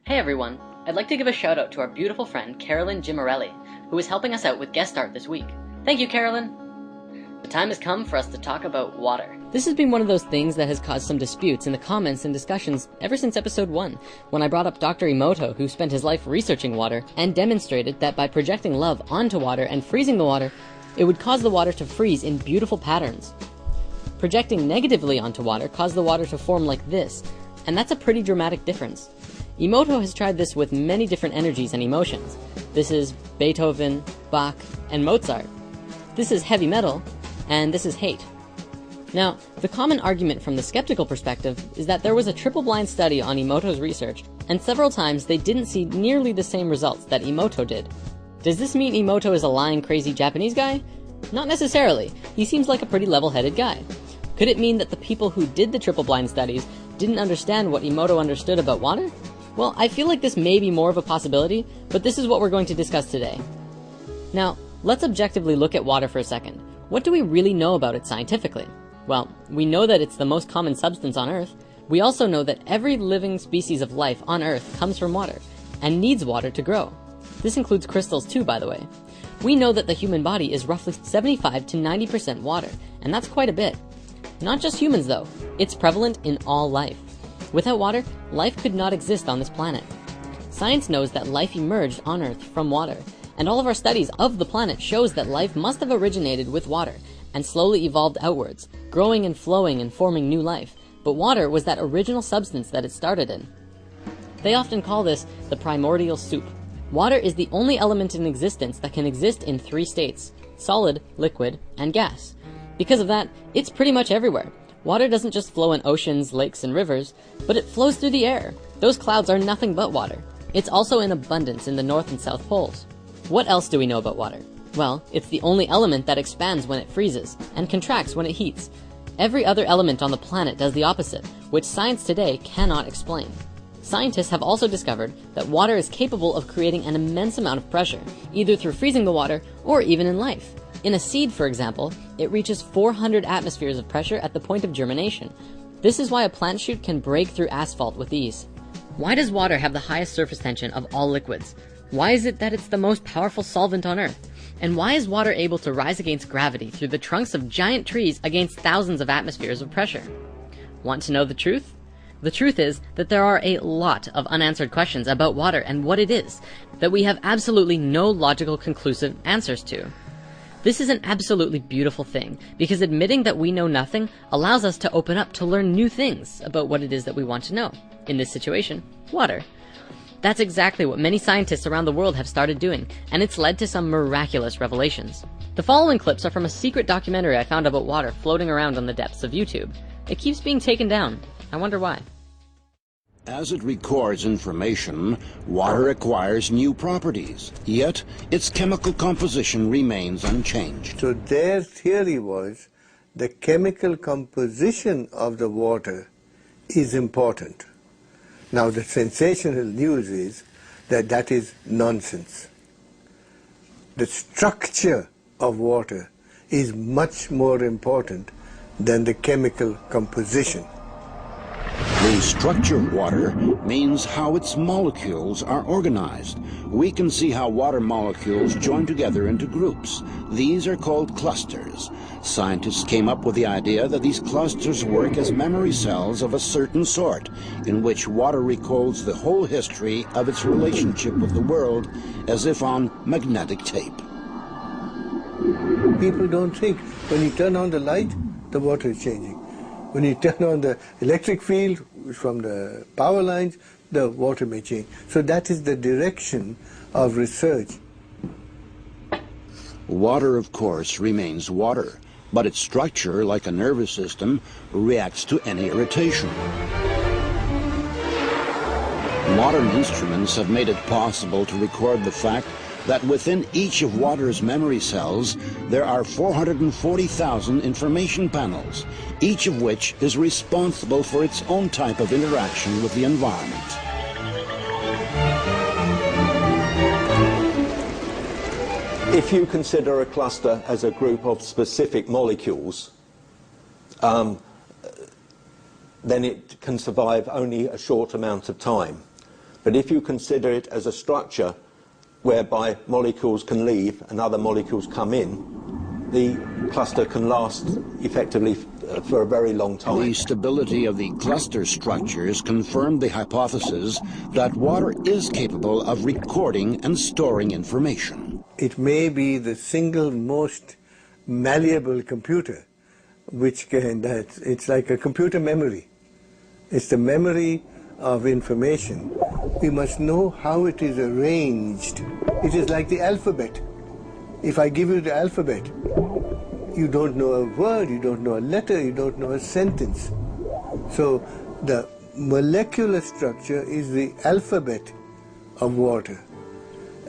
Hey everyone, I'd like to give a shout out to our beautiful friend Carolyn Gimarelli, who is helping us out with guest art this week. Thank you, Carolyn! The time has come for us to talk about water. This has been one of those things that has caused some disputes in the comments and discussions ever since episode 1, when I brought up Dr. Emoto, who spent his life researching water, and demonstrated that by projecting love onto water and freezing the water, it would cause the water to freeze in beautiful patterns. Projecting negatively onto water caused the water to form like this, and that's a pretty dramatic difference. Emoto has tried this with many different energies and emotions. This is Beethoven, Bach, and Mozart. This is heavy metal, and this is hate. Now, the common argument from the skeptical perspective is that there was a triple-blind study on Emoto's research, and several times they didn't see nearly the same results that Emoto did. Does this mean Emoto is a lying, crazy Japanese guy? Not necessarily. He seems like a pretty level-headed guy. Could it mean that the people who did the triple-blind studies didn't understand what Emoto understood about water? Well, I feel like this may be more of a possibility, but this is what we're going to discuss today. Now, let's objectively look at water for a second. What do we really know about it scientifically? Well, we know that it's the most common substance on Earth. We also know that every living species of life on Earth comes from water, and needs water to grow. This includes crystals too, by the way. We know that the human body is roughly 75 to 90% water, and that's quite a bit. Not just humans though, it's prevalent in all life. Without water, life could not exist on this planet. Science knows that life emerged on Earth from water, and all of our studies of the planet shows that life must have originated with water, and slowly evolved outwards, growing and flowing and forming new life, but water was that original substance that it started in. They often call this the primordial soup. Water is the only element in existence that can exist in 3 states: solid, liquid, and gas. Because of that, it's pretty much everywhere. Water doesn't just flow in oceans, lakes, and rivers, but it flows through the air. Those clouds are nothing but water. It's also in abundance in the North and South Poles. What else do we know about water? Well, it's the only element that expands when it freezes, and contracts when it heats. Every other element on the planet does the opposite, which science today cannot explain. Scientists have also discovered that water is capable of creating an immense amount of pressure, either through freezing the water, or even in life. In a seed, for example, it reaches 400 atmospheres of pressure at the point of germination. This is why a plant shoot can break through asphalt with ease. Why does water have the highest surface tension of all liquids? Why is it that it's the most powerful solvent on Earth? And why is water able to rise against gravity through the trunks of giant trees against thousands of atmospheres of pressure? Want to know the truth? The truth is that there are a lot of unanswered questions about water and what it is, that we have absolutely no logical conclusive answers to. This is an absolutely beautiful thing, because admitting that we know nothing allows us to open up to learn new things about what it is that we want to know. In this situation, water. That's exactly what many scientists around the world have started doing, and it's led to some miraculous revelations. The following clips are from a secret documentary I found about water floating around on the depths of YouTube. It keeps being taken down. I wonder why. As it records information, water acquires new properties, yet its chemical composition remains unchanged. So their theory was the chemical composition of the water is important. Now the sensational news is that that is nonsense. The structure of water is much more important than the chemical composition. The structure of water means how its molecules are organized. We can see how water molecules join together into groups. These are called clusters. Scientists came up with the idea that these clusters work as memory cells of a certain sort, in which water recalls the whole history of its relationship with the world as if on magnetic tape. People don't think when you turn on the light, the water is changing. When you turn on the electric field from the power lines, the water may change. So that is the direction of research. Water, of course, remains water, but its structure, like a nervous system, reacts to any irritation. Modern instruments have made it possible to record the fact that within each of water's memory cells, there are 440,000 information panels, each of which is responsible for its own type of interaction with the environment. If you consider a cluster as a group of specific molecules, then it can survive only a short amount of time. But if you consider it as a structure whereby molecules can leave and other molecules come in, the cluster can last effectively for a very long time. The stability of the cluster structures confirmed the hypothesis that water is capable of recording and storing information. It may be the single most malleable computer, it's like a computer memory. It's the memory of information. We must know how it is arranged. It is like the alphabet. If I give you the alphabet, you don't know a word, you don't know a letter, you don't know a sentence. So the molecular structure is the alphabet of water.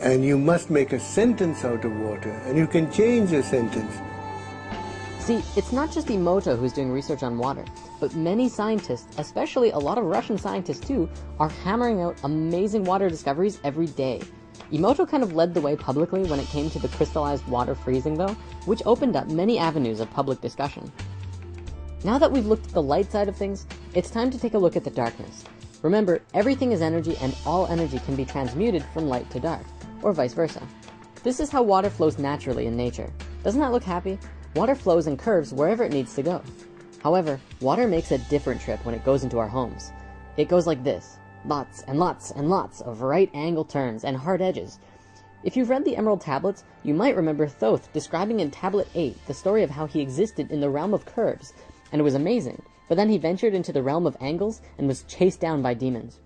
And you must make a sentence out of water, and you can change a sentence. See, it's not just Emoto who's doing research on water, but many scientists, especially a lot of Russian scientists too, are hammering out amazing water discoveries every day. Emoto kind of led the way publicly when it came to the crystallized water freezing though, which opened up many avenues of public discussion. Now that we've looked at the light side of things, it's time to take a look at the darkness. Remember, everything is energy and all energy can be transmuted from light to dark, or vice versa. This is how water flows naturally in nature. Doesn't that look happy? Water flows in curves wherever it needs to go. However, water makes a different trip when it goes into our homes. It goes like this. Lots and lots and lots of right angle turns and hard edges. If you've read the Emerald Tablets, you might remember Thoth describing in Tablet 8 the story of how he existed in the realm of curves, and it was amazing, but then he ventured into the realm of angles and was chased down by demons.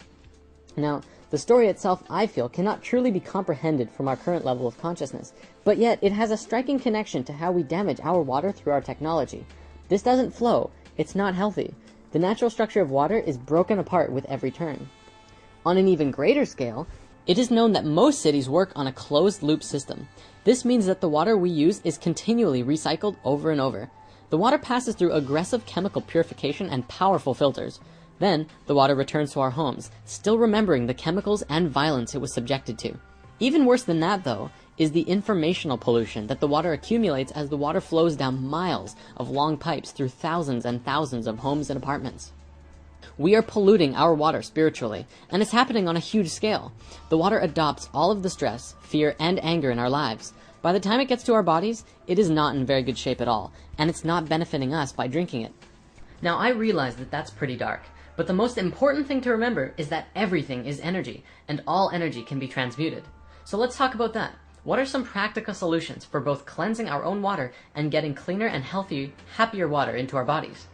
Now, the story itself, I feel, cannot truly be comprehended from our current level of consciousness, but yet it has a striking connection to how we damage our water through our technology. This doesn't flow, it's not healthy. The natural structure of water is broken apart with every turn. On an even greater scale, it is known that most cities work on a closed-loop system. This means that the water we use is continually recycled over and over. The water passes through aggressive chemical purification and powerful filters. Then, the water returns to our homes, still remembering the chemicals and violence it was subjected to. Even worse than that, though, is the informational pollution that the water accumulates as the water flows down miles of long pipes through thousands and thousands of homes and apartments. We are polluting our water spiritually, and it's happening on a huge scale. The water adopts all of the stress, fear, and anger in our lives. By the time it gets to our bodies, it is not in very good shape at all, and it's not benefiting us by drinking it. Now, I realize that that's pretty dark, but the most important thing to remember is that everything is energy, and all energy can be transmuted. So let's talk about that. What are some practical solutions for both cleansing our own water and getting cleaner and healthier, happier water into our bodies?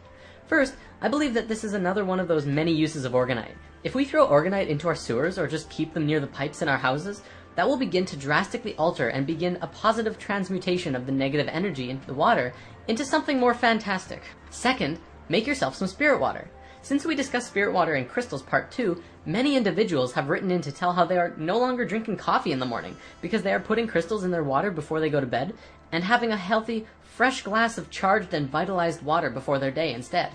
First, I believe that this is another one of those many uses of orgonite. If we throw orgonite into our sewers or just keep them near the pipes in our houses, that will begin to drastically alter and begin a positive transmutation of the negative energy in the water into something more fantastic. Second, make yourself some spirit water. Since we discussed spirit water in crystals part 2, many individuals have written in to tell how they are no longer drinking coffee in the morning because they are putting crystals in their water before they go to bed and having a healthy, fresh glass of charged and vitalized water before their day instead.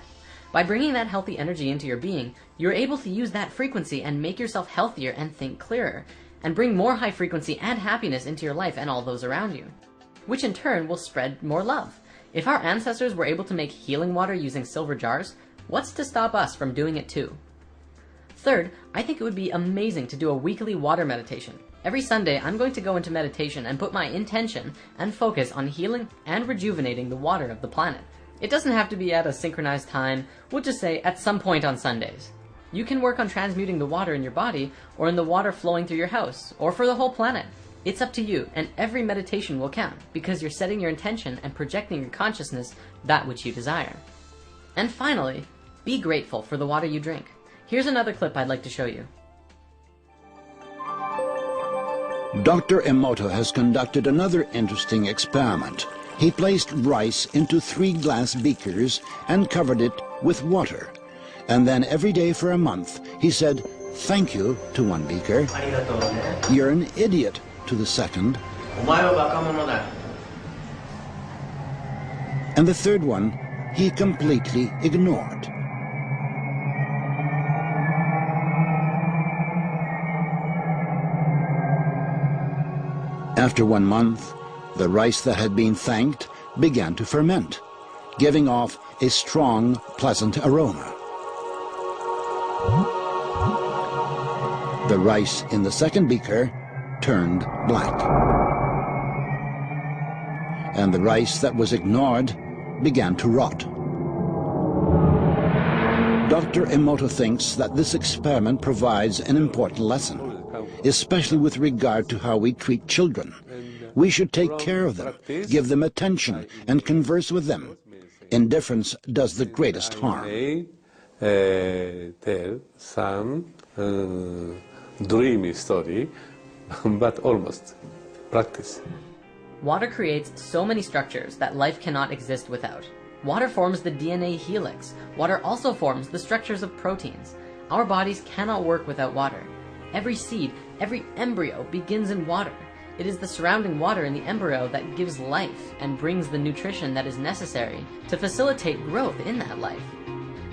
By bringing that healthy energy into your being, you're able to use that frequency and make yourself healthier and think clearer, and bring more high frequency and happiness into your life and all those around you, which in turn will spread more love. If our ancestors were able to make healing water using silver jars, what's to stop us from doing it too? Third, I think it would be amazing to do a weekly water meditation. Every Sunday, I'm going to go into meditation and put my intention and focus on healing and rejuvenating the water of the planet. It doesn't have to be at a synchronized time, we'll just say at some point on Sundays. You can work on transmuting the water in your body, or in the water flowing through your house, or for the whole planet. It's up to you, and every meditation will count, because you're setting your intention and projecting your consciousness that which you desire. And finally, be grateful for the water you drink. Here's another clip I'd like to show you. Dr. Emoto has conducted another interesting experiment. He placed rice into 3 glass beakers and covered it with water. And then every day for a month, he said, "Thank you" to one beaker, "You're an idiot" to the second, and the third one he completely ignored. After 1 month, the rice that had been thanked began to ferment, giving off a strong, pleasant aroma. The rice in the second beaker turned black. And the rice that was ignored began to rot. Dr. Emoto thinks that this experiment provides an important lesson, especially with regard to how we treat children. We should take care of them, give them attention, and converse with them. Indifference does the greatest harm. Tell some dreamy story, but almost practice. Water creates so many structures that life cannot exist without. Water forms the DNA helix. Water also forms the structures of proteins. Our bodies cannot work without water. Every seed, every embryo begins in water. It is the surrounding water in the embryo that gives life and brings the nutrition that is necessary to facilitate growth in that life.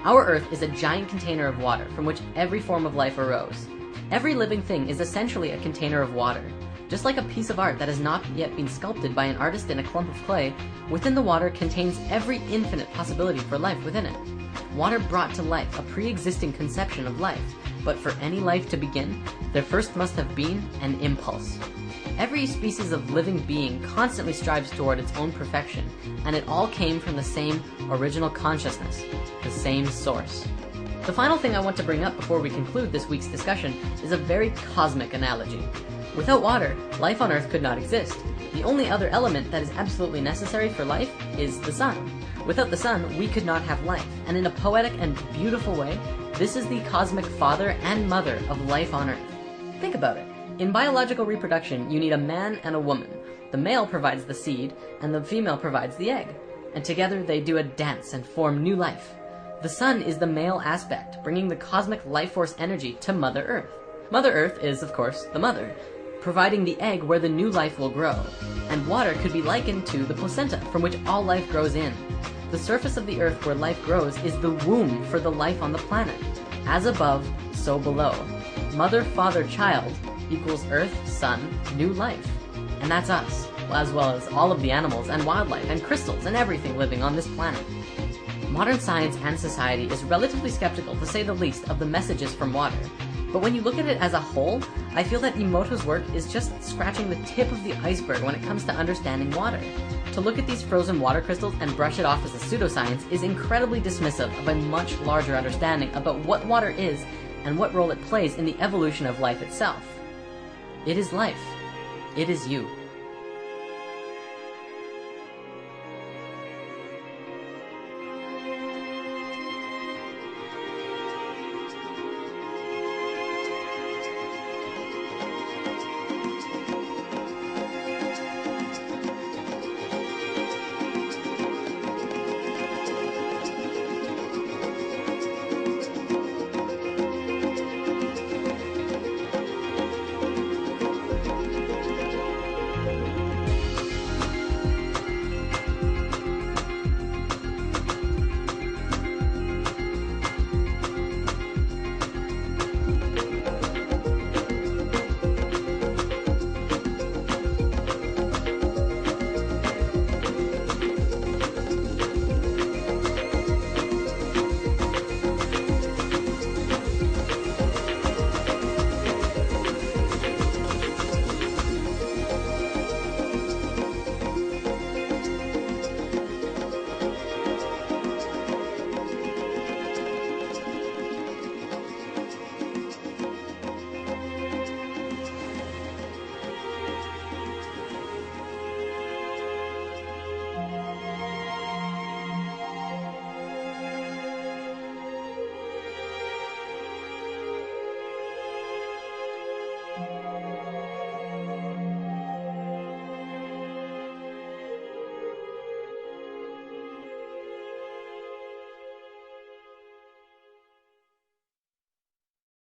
Our Earth is a giant container of water from which every form of life arose. Every living thing is essentially a container of water. Just like a piece of art that has not yet been sculpted by an artist in a clump of clay, within the water contains every infinite possibility for life within it. Water brought to life a pre-existing conception of life, but for any life to begin, there first must have been an impulse. Every species of living being constantly strives toward its own perfection, and it all came from the same original consciousness, the same source. The final thing I want to bring up before we conclude this week's discussion is a very cosmic analogy. Without water, life on Earth could not exist. The only other element that is absolutely necessary for life is the sun. Without the sun, we could not have life, and in a poetic and beautiful way, this is the cosmic father and mother of life on Earth. Think about it. In biological reproduction, you need a man and a woman. The male provides the seed, and the female provides the egg. And together they do a dance and form new life. The sun is the male aspect, bringing the cosmic life force energy to Mother Earth. Mother Earth is, of course, the mother, providing the egg where the new life will grow. And water could be likened to the placenta, from which all life grows in. The surface of the Earth where life grows is the womb for the life on the planet. As above, so below. Mother, father, child equals Earth, sun, new life. And that's us, as well as all of the animals and wildlife and crystals and everything living on this planet. Modern science and society is relatively skeptical, to say the least, of the messages from water. But when you look at it as a whole, I feel that Emoto's work is just scratching the tip of the iceberg when it comes to understanding water. To look at these frozen water crystals and brush it off as a pseudoscience is incredibly dismissive of a much larger understanding about what water is and what role it plays in the evolution of life itself. It is life. It is you.